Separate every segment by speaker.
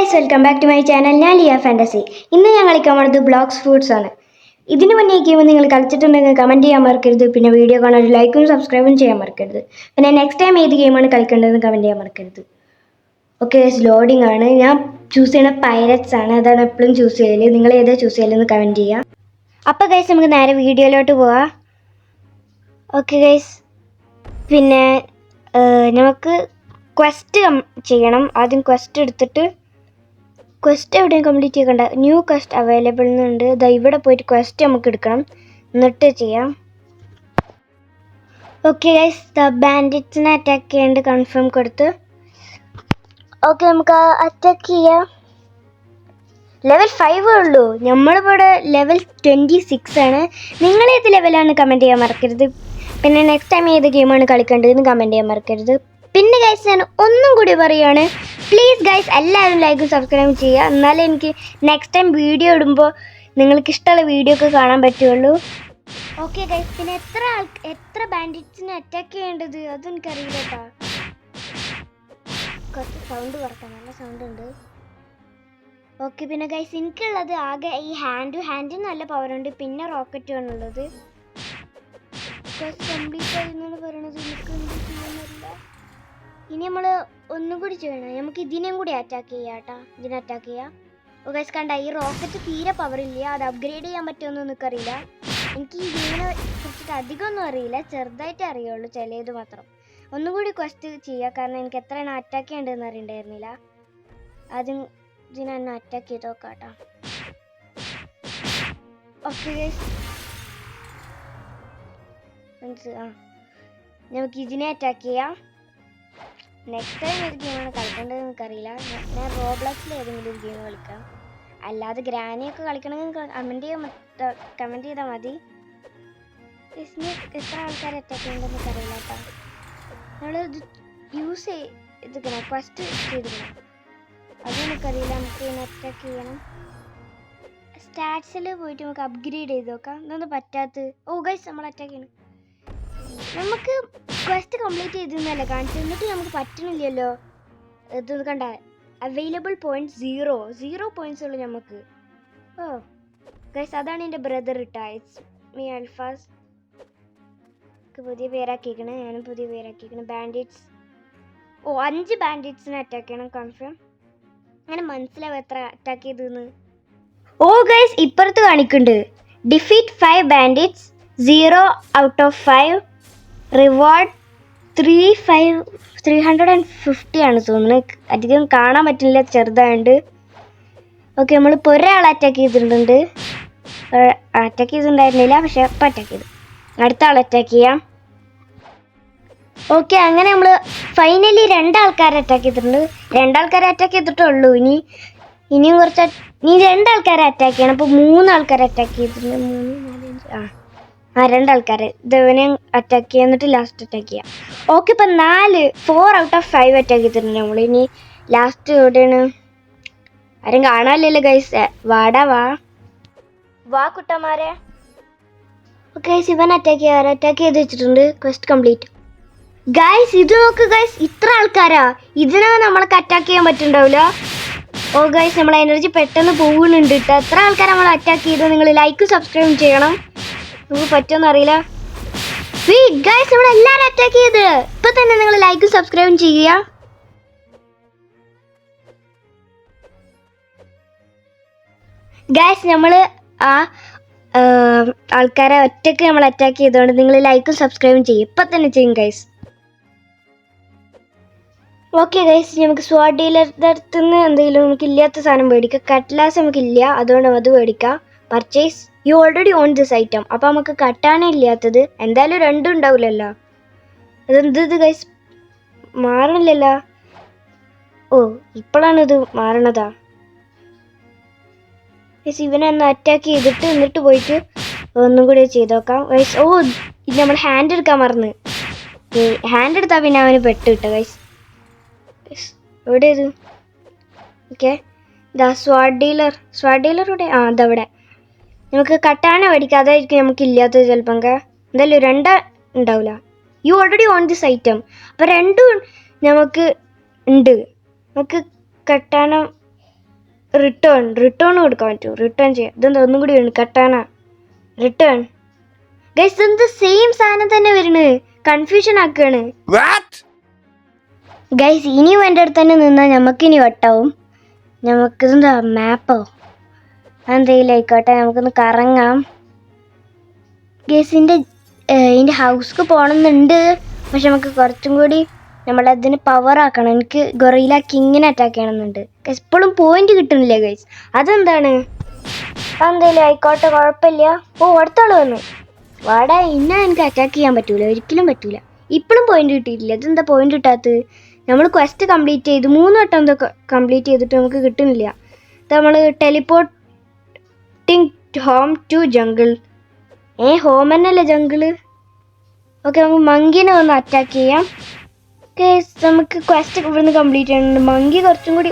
Speaker 1: Guys, welcome back to my channel. ഞാൻ Liya fantasy. ഇന്ന് ഞാൻ കളിക്കാൻ പോകുന്നത് ബ്ലോക്സ് ഫ്രൂട്ട്സ് ആണ്. ഇതിന് മുന്നേ ഈ ഗെയിം നിങ്ങൾ കളിച്ചിട്ടുണ്ടെങ്കിൽ കമൻറ്റ് ചെയ്യാൻ മറക്കരുത്. പിന്നെ വീഡിയോ കാണാൻ ഒരു ലൈക്കും സബ്സ്ക്രൈബും ചെയ്യാൻ മറക്കരുത്. പിന്നെ നെക്സ്റ്റ് ടൈം ഏത് ഗെയിമാണ് കളിക്കേണ്ടതെന്ന് കമൻറ്റ് ചെയ്യാൻ മറക്കരുത്. ഓക്കെ ഗൈസ്, ലോഡിംഗ് ആണ്. ഞാൻ ചൂസ് ചെയ്യുന്ന പൈററ്റ്സ് ആണ്. അതാണ് എപ്പോഴും ചൂസ് ചെയ്യല്. നിങ്ങൾ ഏതാ ചൂസ് ചെയ്യലെന്ന് കമൻറ്റ് ചെയ്യാം. അപ്പോൾ ഗൈസ്, നമുക്ക് നേരെ വീഡിയോയിലോട്ട് പോവാം. ഓക്കെ ഗൈസ്, പിന്നെ നമുക്ക് ക്വസ്റ്റ് ചെയ്യണം. ആദ്യം ക്വസ്റ്റ് എടുത്തിട്ട് ക്വസ്റ്റ് എവിടെയും കംപ്ലീറ്റ് ചെയ്യണ്ട. ന്യൂ ക്വസ്റ്റ് അവൈലബിൾ എന്നുണ്ട്. ഇതാ ഇവിടെ പോയിട്ട് ക്വസ്റ്റ് നമുക്ക് എടുക്കണം, എന്നിട്ട് ചെയ്യാം. ഓക്കെ ഗൈസ്, ബാൻഡിറ്റ്സിനെ അറ്റാക്ക് ചെയ്യേണ്ട കൺഫേം കൊടുത്ത് ഓക്കെ നമുക്ക് അറ്റാക്ക് ചെയ്യാം. ലെവൽ 5 ഉള്ളൂ. നമ്മളിവിടെ ലെവൽ 26 ആണ്. നിങ്ങൾ ഏത് ലെവലാണ് കമൻറ്റ് ചെയ്യാൻ മറക്കരുത്. പിന്നെ നെക്സ്റ്റ് ടൈം ഏത് ഗെയിമാണ് കളിക്കേണ്ടതെന്ന് കമൻറ്റ് ചെയ്യാൻ മറക്കരുത്. പിന്നെ ഗൈസ്, ഞാൻ ഒന്നും കൂടി പറയുകയാണ്, പ്ലീസ് ഗൈസ് എല്ലാവരും ലൈക്കും സബ്സ്ക്രൈബും ചെയ്യുക. എന്നാലേ എനിക്ക് നെക്സ്റ്റ് ടൈം വീഡിയോ ഇടുമ്പോൾ നിങ്ങൾക്ക് ഇഷ്ടമുള്ള വീഡിയോ ഒക്കെ കാണാൻ പറ്റുള്ളൂ. ഓക്കെ ഗൈസ്, പിന്നെ എത്ര ബാൻഡിറ്റ്സിനെ അറ്റാക്ക് ചെയ്യേണ്ടത് അതെനിക്കറിയില്ല കേട്ടോ. കുറച്ച് സൗണ്ട് കുറക്കാം, നല്ല സൗണ്ട് ഉണ്ട്. ഓക്കെ, പിന്നെ ഗൈസ് എനിക്കുള്ളത് ആകെ ഈ ഹാൻഡിന് നല്ല പവറുണ്ട്. പിന്നെ റോക്കറ്റാണുള്ളത്. കംപ്ലീറ്റ് ആയിരുന്നെന്ന് പറയണത് എനിക്ക് എന്ത് ചെയ്യാനില്ല. ഇനി നമ്മൾ ഒന്നും കൂടി ചെയ്യണം. നമുക്ക് ഇതിനെയും കൂടി അറ്റാക്ക് ചെയ്യാം കേട്ടോ. ഇതിനെ അറ്റാക്ക് ചെയ്യാം. ഓ ഗൈസ്, കണ്ട ഈ റോക്കറ്റ് തീരെ പവറില്ല. അത് അപ്ഗ്രേഡ് ചെയ്യാൻ പറ്റുമെന്ന് എനിക്കറിയില്ല. എനിക്ക് ഈ ഗെയിമിനെ കുറിച്ചിട്ട് അധികമൊന്നും അറിയില്ല, ചെറുതായിട്ടേ അറിയുള്ളൂ, ചിലത് മാത്രം. ഒന്നുകൂടി ക്വസ്റ്റ് ചെയ്യുക, കാരണം എനിക്ക് എത്രയാണ് അറ്റാക്ക് ചെയ്യേണ്ടതെന്ന് അറിയണ്ടായിരുന്നില്ല. ആദ്യം ഇതിനെ തന്നെ അറ്റാക്ക് ചെയ്ത് നോക്കാം കേട്ടോ. ഓക്കെ ഗൈസ്, നമുക്ക് ഇതിനെ അറ്റാക്ക് ചെയ്യാം. നെക്സ്റ്റ് ടൈം ഏത് ഗെയിമാണ് കളിക്കേണ്ടത് എനിക്കറിയില്ല. ഞാൻ റോബ്ലോക്സിൽ ഏതെങ്കിലും ഒരു ഗെയിം കളിക്കാം. അല്ലാതെ ഗ്രാനിയൊക്കെ കളിക്കണമെങ്കിൽ കമൻറ്റ് ചെയ്താൽ മതി. എത്ര ആൾക്കാരെ അറ്റാക്ക് ചെയ്യേണ്ടതെന്ന് എനിക്കറിയില്ല കേട്ടോ. നമ്മളിത് യൂസ് ചെയ്തിരിക്കണം, ഫസ്റ്റ് ചെയ്തിരിക്കണം. അതും എനിക്കറിയില്ല. നമുക്ക് ഇതിനെ അറ്റാക്ക് ചെയ്യണം. സ്റ്റാറ്റ്സിൽ പോയിട്ട് നമുക്ക് അപ്ഗ്രേഡ് ചെയ്ത് നോക്കാം. ഇതൊന്നും പറ്റാത്ത. ഓ ഗൈസ്, നമ്മൾ അറ്റാക്ക് ചെയ്യണം. നമുക്ക് ക്വസ്റ്റ് കംപ്ലീറ്റ് ചെയ്തെന്നല്ല കാണിച്ചു, എന്നിട്ട് നമുക്ക് പറ്റണില്ലല്ലോ. ഇത് കണ്ട, അവൈലബിൾ പോയിൻറ്റ്സ് 0 പോയിൻറ്റ്സ് ഉള്ളു നമുക്ക്. ഓ ഗൈസ്, അതാണ് എൻ്റെ ബ്രദർ ഇട്ടാ. It's me Alfas. പുതിയ പേരാക്കിയിരിക്കണേ, ഞാനും പുതിയ പേരാക്കിയിരിക്കണേ. ബാൻഡിറ്റ്സ്. ഓ 5 ബാൻഡിറ്റ്സിനെ അറ്റാക്ക് ചെയ്യണം കൺഫേം. അങ്ങനെ മനസ്സിലാവും എത്ര അറ്റാക്ക് ചെയ്തെന്ന്. ഓ ഗൈസ്, ഇപ്പുറത്ത് കാണിക്കുന്നുണ്ട് ഡിഫീറ്റ് 5 ബാൻഡിറ്റ്സ് 0 ഔട്ട് ഓഫ് 5. റിവാർഡ് 350 ആണ് തോന്നുന്നത്. അധികം കാണാൻ പറ്റില്ല, ചെറുതായുണ്ട്. ഓക്കെ, നമ്മളിപ്പോൾ ഒരാളെ അറ്റാക്ക് ചെയ്തിട്ടുണ്ട്. അറ്റാക്ക് ചെയ്തിട്ടുണ്ടായിരുന്നില്ല, പക്ഷെ ഇപ്പം അറ്റാക്ക് ചെയ്തു. അടുത്ത ആൾ അറ്റാക്ക് ചെയ്യാം. ഓക്കെ, അങ്ങനെ നമ്മൾ ഫൈനലി 2 ആൾക്കാരെ അറ്റാക്ക് ചെയ്തിട്ടുണ്ട്. 2 ആൾക്കാരെ അറ്റാക്ക് ചെയ്തിട്ടുള്ളൂ. ഇനിയും 2 ആൾക്കാരെ അറ്റാക്ക് ചെയ്യണം. അപ്പോൾ 3 ആൾക്കാരെ അറ്റാക്ക് ചെയ്തിട്ടുണ്ട്. 3 4 5 2 ആൾക്കാരെ ഇതവനെ അറ്റാക്ക് ചെയ്യുക, എന്നിട്ട് ലാസ്റ്റ് അറ്റാക്ക് ചെയ്യാം. ഓക്കെ, ഇപ്പം 4 ഔട്ട് ഓഫ് 5 അറ്റാക്ക് ചെയ്തിട്ടുണ്ട് നമ്മൾ. ഇനി ലാസ്റ്റ് എവിടെയാണ്? ആരും കാണാനില്ലല്ലോ ഗൈസ്. വാ കുട്ടന്മാരെ. ഓക്കെ ഗൈസ്, ഇവൻ അറ്റാക്ക് ചെയ്ത് വെച്ചിട്ടുണ്ട്. Question complete. ഗൈസ്, ഇത് നോക്ക് ഗൈസ്, ഇത്ര ആൾക്കാരാ. ഇതിനാണ് നമ്മളൊക്കെ അറ്റാക്ക് ചെയ്യാൻ പറ്റുന്നുണ്ടാവില്ല. ഓ ഗൈസ്, നമ്മളെ എനർജി പെട്ടെന്ന് പോകുന്നുണ്ട് കേട്ടോ. എത്ര ആൾക്കാർ നമ്മൾ അറ്റാക്ക് ചെയ്ത്. നിങ്ങൾ ലൈക്ക് സബ്സ്ക്രൈബ് ചെയ്യണം. നമുക്ക് പറ്റുമെന്ന് അറിയില്ല. ഗൈസ്, നമ്മളെല്ലാവരും അറ്റാക്ക് ചെയ്ത്. ഇപ്പൊ തന്നെ നിങ്ങൾ ലൈക്കും സബ്സ്ക്രൈബും ചെയ്യുക. ഗൈസ്, നമ്മൾ ആ ആൾക്കാരെ ഒറ്റയ്ക്ക് നമ്മൾ അറ്റാക്ക് ചെയ്തുകൊണ്ട് നിങ്ങൾ ലൈക്കും സബ്സ്ക്രൈബും ചെയ്യും. ഇപ്പൊ തന്നെ ചെയ്യും ഗൈസ്. ഓക്കെ ഗൈസ്, നമുക്ക് സ്വാഡ് ഡീലറുടെ അടുത്ത് നിന്ന് എന്തെങ്കിലും നമുക്ക് ഇല്ലാത്ത സാധനം മേടിക്കാം. കട്ട്ലാസ് നമുക്കില്ല, അതുകൊണ്ട് അത് മേടിക്കാം. Purchase you already on this item. അപ്പോൾ നമുക്ക് കട്ടാനേ ഇല്ലാത്തത്. എന്തായാലും 2 ഉണ്ടാവില്ലല്ലോ. അതെന്ത് ഗൈസ്, മാറണില്ലല്ലോ. ഓ, ഇപ്പോഴാണ് ഇത് മാറണതാ ഗൈസ്. ഇവനെ ഒന്ന് അറ്റാക്ക് ചെയ്തിട്ട് എന്നിട്ട് പോയിട്ട് ഒന്നും കൂടി ചെയ്ത് നോക്കാം ഗൈസ്. ഓ, ഇത് നമ്മൾ ഹാൻഡ് എടുക്കാൻ മറന്ന്. ഹാൻഡ് എടുത്താൽ പിന്നെ അവന് പെട്ട് കിട്ടുക ഗൈസ്. എവിടെ ഇത്? ഓക്കെ, ഇതാ സ്വാഡ് ഡീലർ ഇവിടെ. അതവിടെ നമുക്ക് കട്ടാന മേടിക്കാം. അതായിരിക്കും നമുക്ക് ഇല്ലാത്തത് ചിലപ്പോൾ. എന്തായാലും 2 ഉണ്ടാവില്ല. You already on this item. അപ്പോൾ 2 നമുക്ക് ഉണ്ട്. നമുക്ക് കട്ടാന റിട്ടേൺ കൊടുക്കാൻ പറ്റും. റിട്ടേൺ ചെയ്യാം. ഇതെന്താ ഒന്നും കൂടി വേണം. കട്ടാന റിട്ടേൺ. ഗൈസ് ഇതെന്ത് സെയിം സാധനം തന്നെ വരുന്നത്. കൺഫ്യൂഷൻ ആക്കുകയാണ് ഗൈസ്. ഇനിയും എൻ്റെ അടുത്ത് തന്നെ നിന്നാൽ നമുക്കിനി വട്ടാവും. നമുക്കിതെന്താ മാപ്പോ എന്തെങ്കിലും ആയിക്കോട്ടെ. നമുക്കൊന്ന് കറങ്ങാം ഗൈസ്. ഇതിൻ്റെ ഹൗസ്ക്ക് പോകണമെന്നുണ്ട്. പക്ഷെ നമുക്ക് കുറച്ചും കൂടി നമ്മളതിന് പവർ ആക്കണം. എനിക്ക് ഗൊറില്ല കിങ്ങിനെ അറ്റാക്ക് ചെയ്യണമെന്നുണ്ട് ഗൈസ്. ഇപ്പോഴും പോയിന്റ് കിട്ടുന്നില്ല ഗൈസ്. അതെന്താണ്? അതെന്തെങ്കിലും ആയിക്കോട്ടെ, കുഴപ്പമില്ല. അടുത്താൾ വന്നു. വാടാ, ഇന്നാ എനിക്ക് അറ്റാക്ക് ചെയ്യാൻ പറ്റൂല, ഒരിക്കലും പറ്റൂല. ഇപ്പോഴും പോയിന്റ് കിട്ടിയിട്ടില്ല. അതെന്താ പോയിന്റ് കിട്ടാത്തത്? നമ്മൾ ക്വസ്റ്റ് കംപ്ലീറ്റ് ചെയ്ത് 3 വട്ടം എന്താ കംപ്ലീറ്റ് ചെയ്തിട്ട് നമുക്ക് കിട്ടുന്നില്ല. നമ്മൾ ടെലിപ്പോർട്ടിങ് ഹോം ടു ജംഗിൾ. ഹോം തന്നെയല്ലേ ജംഗിള്? ഓക്കെ, നമുക്ക് മങ്കിനെ ഒന്ന് അറ്റാക്ക് ചെയ്യാം. നമുക്ക് ക്വസ്റ്റ് ഇവിടുന്ന് കംപ്ലീറ്റ് ചെയ്യുന്നുണ്ട്. മങ്കി കുറച്ചും കൂടി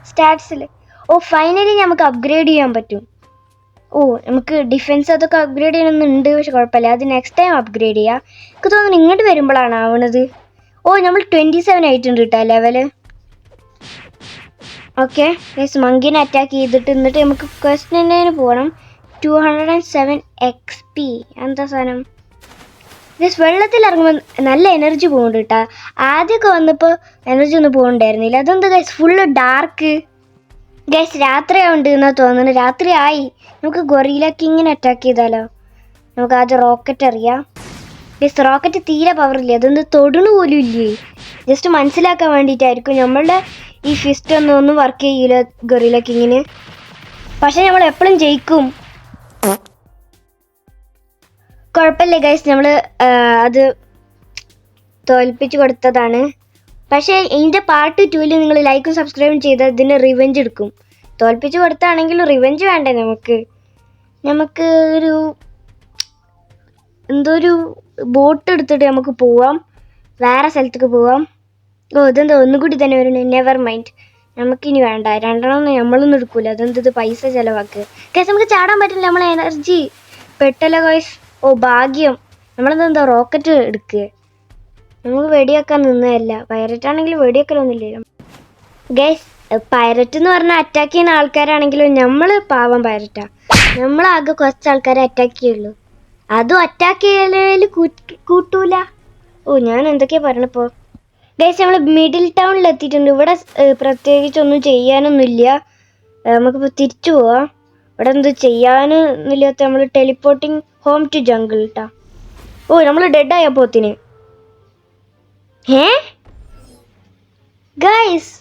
Speaker 1: സ്റ്റാറ്റ്സിൽ ഫൈനലി നമുക്ക് അപ്ഗ്രേഡ് ചെയ്യാൻ പറ്റും. നമുക്ക് ഡിഫെൻസ് അതൊക്കെ അപ്ഗ്രേഡ് ചെയ്യണമെന്നുണ്ട്. പക്ഷെ കുഴപ്പമില്ല, അത് നെക്സ്റ്റ് ടൈം അപ്ഗ്രേഡ് ചെയ്യാം. എനിക്ക് തോന്നുന്നു ഇങ്ങോട്ട് വരുമ്പോഴാണ് ആവണത്. നമ്മൾ 27 ആയിട്ടുണ്ട് കേട്ടോ ലെവല്. ഓക്കെ ഗൈസ്, മങ്കിനെ അറ്റാക്ക് ചെയ്തിട്ട് എന്നിട്ട് നമുക്ക് ക്വസ്റ്റിന് പോകണം. 207 XP. എന്താ സാധനം? ഗൈസ് വെള്ളത്തിൽ ഇറങ്ങുമ്പോൾ നല്ല എനർജി പോകുന്നുണ്ട് കേട്ടോ. ആദ്യമൊക്കെ വന്നപ്പോൾ എനർജി ഒന്നും പോകുന്നുണ്ടായിരുന്നില്ല. അതെന്താ ഗൈസ് ഫുള്ള് ഡാർക്ക്. ഗൈസ് രാത്രി ആവുന്നുണ്ട് എന്നാ തോന്നുന്നു. രാത്രി ആയി. നമുക്ക് ഗൊറില്ല കിങ്ങിനെ അറ്റാക്ക് ചെയ്താലോ? നമുക്ക് ആദ്യം റോക്കറ്റ് അറിയാം. ഗൈസ് റോക്കറ്റ് തീരെ പവറില്ല. അതൊന്ന് തൊടണു പോലും ഇല്ലേ. ജസ്റ്റ് മനസ്സിലാക്കാൻ വേണ്ടിയിട്ടായിരിക്കും. നമ്മളുടെ ഈ ഫിസ്റ്റ് ഒന്നും വർക്ക് ചെയ്യില്ല ഗൊറില്ല കിങ്ങിന്. പക്ഷെ നമ്മൾ എപ്പോഴും ജയിക്കും. കുഴപ്പമില്ല ഗൈസ്, നമ്മൾ അത് തോൽപ്പിച്ച് കൊടുത്തതാണ്. പക്ഷേ ഇതിൻ്റെ പാർട്ട് 2 നിങ്ങൾ ലൈക്കും സബ്സ്ക്രൈബും ചെയ്താൽ ഇതിന് റിവെഞ്ച് എടുക്കും. തോൽപ്പിച്ച് കൊടുത്താണെങ്കിലും റിവെഞ്ച് വേണ്ടേ നമുക്ക്? ഒരു ബോട്ട് എടുത്തിട്ട് നമുക്ക് പോവാം, വേറെ സ്ഥലത്തേക്ക് പോവാം. ഇതെന്താ ഒന്നുകൂടി തന്നെ വരുന്നത്? നെവർ മൈൻഡ്, നമുക്കിനി വേണ്ട. 2 നമ്മളൊന്നും എടുക്കൂല. അതെന്തത് പൈസ ചിലവാക്ക്. ഗൈസ് നമുക്ക് ചാടാൻ പറ്റില്ല, നമ്മളെ എനർജി പെട്ടല്ലോ ഗൈസ്. ഭാഗ്യം. നമ്മളെന്താ റോക്കറ്റ് എടുക്കുക. നമുക്ക് വെടിവെക്കാൻ നിന്നതല്ല. പൈററ്റ് ആണെങ്കിലും വെടിവെക്കലൊന്നുമില്ല ഗൈസ്. പൈററ്റ് എന്ന് പറഞ്ഞാൽ അറ്റാക്ക് ചെയ്യുന്ന ആൾക്കാരാണെങ്കിലും നമ്മൾ പാവം പൈററ്റാ. നമ്മളാകെ കുറച്ച് ആൾക്കാരെ അറ്റാക്ക് ചെയ്യുള്ളൂ. അതും അറ്റാക്ക് ചെയ്യൽ കൂട്ടൂല. ഞാൻ എന്തൊക്കെയാ പറഞ്ഞപ്പോൾ ഗൈസ്. നമ്മൾ മിഡിൽ ടൗണിൽ എത്തിയിട്ടുണ്ട്. ഇവിടെ പ്രത്യേകിച്ചൊന്നും ചെയ്യാനൊന്നുമില്ല. നമുക്കിപ്പോൾ തിരിച്ചു പോവാം. ഇവിടെ എന്ത് ചെയ്യാനൊന്നുമില്ലാത്ത നമ്മൾ ടെലിപ്പോർട്ടിങ് ഹോം ടു ജംഗിൾ കേട്ടാ. നമ്മൾ ഡെഡായ പോത്തിന്. ഗൈസ്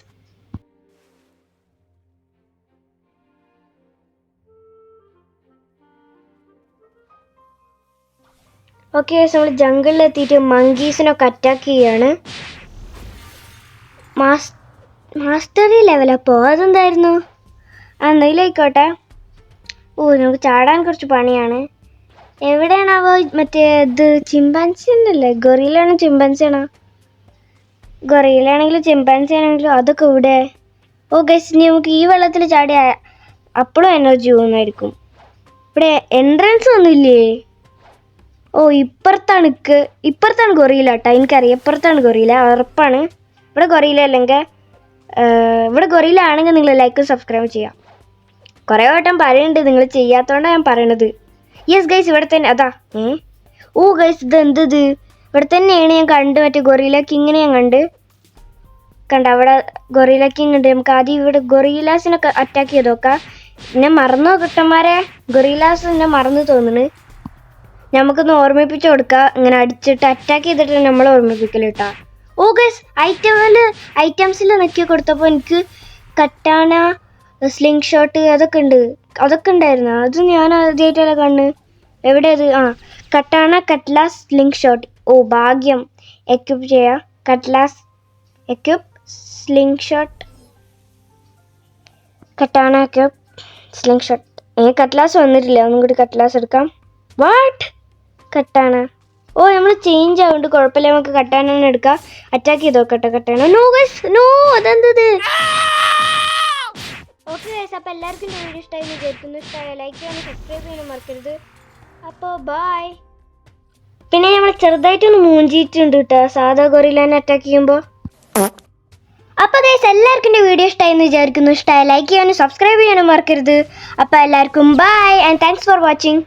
Speaker 1: ഓക്കെ ഗൈസ്, നമ്മൾ ജംഗിളിൽ എത്തിയിട്ട് മങ്കീസിനൊക്കെ അറ്റാക്ക് ചെയ്യാണ്. മാസ്റ്ററി ലെവലപ്പോ അതെന്തായിരുന്നു? എന്തെങ്കിലും ആയിക്കോട്ടെ. നമുക്ക് ചാടാൻ കുറച്ച് പണിയാണ്. എവിടെയാണാവോ മറ്റേ ഇത്? ചിമ്പാൻസി ഉണ്ടല്ലേ? ഗൊറിയിലാണോ ചിമ്പാൻസി ആണോ? ഗൊറിയിലാണെങ്കിലും ചിമ്പാൻസി ആണെങ്കിലും അതൊക്കെ ഇവിടെ. ഗൈസ്, ഇനി നമുക്ക് ഈ വെള്ളത്തിൽ ചാടിയ അപ്പോഴും എനർജി പോകുന്നതായിരിക്കും. ഇവിടെ എൻട്രൻസ് ഒന്നുമില്ലേ? ഇപ്പുറത്താണ് ഗൊറിയില കേട്ടോ. എനിക്കറിയാം ഇപ്പുറത്താണ് ഗൊറിയില, ഉറപ്പാണ്. ഇവിടെ ഗൊറിയില അല്ലെങ്കിൽ ഇവിടെ ഗൊറിയില ആണെങ്കിൽ നിങ്ങൾ ലൈക്കും സബ്സ്ക്രൈബ് ചെയ്യാം. കുറേ വട്ടം പറയുന്നുണ്ട്, നിങ്ങൾ ചെയ്യാത്തതുകൊണ്ടാണ് ഞാൻ പറയണത്. യെസ് ഗൈസ്, ഇവിടെ തന്നെ അതാ. ഗൈസ് ഇതെന്തത്? ഇവിടെ തന്നെയാണ് ഞാൻ കണ്ട്. മറ്റേ ഗൊറില്ല കിങ്ങിനെ ഞാൻ കണ്ട. അവിടെ ഗൊറില്ല കിങ് ഉണ്ട്. നമുക്ക് ആദ്യം ഇവിടെ ഗൊറില്ലാസിനൊക്കെ അറ്റാക്ക് ചെയ്ത് നോക്കാം. എന്നെ മറന്നോ കുട്ടന്മാരെ? ഗൊറില്ലാസ് എന്നെ മറന്നു തോന്നുന്നു. നമുക്കൊന്ന് ഓർമ്മിപ്പിച്ച് കൊടുക്കാം. ഇങ്ങനെ അടിച്ചിട്ട് അറ്റാക്ക് ചെയ്തിട്ട് നമ്മൾ ഓർമ്മിപ്പിക്കൽ കേട്ടാ. ഗൈസ് ഐറ്റംസിൽ നെക്കി കൊടുത്തപ്പോൾ എനിക്ക് കട്ടാന, സ്ലിംഗ് ഷോട്ട് അതൊക്കെ ഉണ്ടായിരുന്നു. അത് ഞാൻ ആദ്യമായിട്ടല്ല കണ്ണ്. എവിടെ അത്? Katana, cutlass, sling shot. ഭാഗ്യം. എക്യുപ്പ് ചെയ്യാം. Cutlass equip, sling shot, katana equip, sling shot. Cutlass വന്നിട്ടില്ല. ഒന്നും കൂടി കട്ട്ലാസ് എടുക്കാം. വാട്ട്? കട്ടാന. നമ്മൾ ചേഞ്ച് ആവുന്നുണ്ട്. കുഴപ്പമില്ല, നമുക്ക് കട്ടാന തന്നെ എടുക്കാം. അറ്റാക്ക് ചെയ്ത് നോക്കട്ടെ കട്ടാന. അതെന്തത്? ഓക്കെ ഗൈസ്, അപ്പോൾ എല്ലാവർക്കും ഈ വീഡിയോ ഇഷ്ടമായി വിചാരിക്കുന്നു. ഇഷ്ടമായ ലൈക്ക് ചെയ്യാനും സബ്സ്ക്രൈബ് ചെയ്യാനും മറക്കരുത്. അപ്പോൾ ബൈ. പിന്നെ നമ്മൾ ചെറുതായിട്ടൊന്ന് മൂഞ്ചിയിട്ടുണ്ട് കേട്ടോ സാധാ ഗൊറില്ലാനെ അറ്റാക്ക് ചെയ്യുമ്പോൾ. അപ്പോൾ ഗൈസ് എല്ലാവർക്കും എൻ്റെ വീഡിയോ ഇഷ്ടമായി എന്ന് വിചാരിക്കുന്നു. ഇഷ്ടമായി ലൈക്ക് ചെയ്യാനും സബ്സ്ക്രൈബ് ചെയ്യാനും മറക്കരുത്. അപ്പോൾ എല്ലാവർക്കും bye and thanks for watching.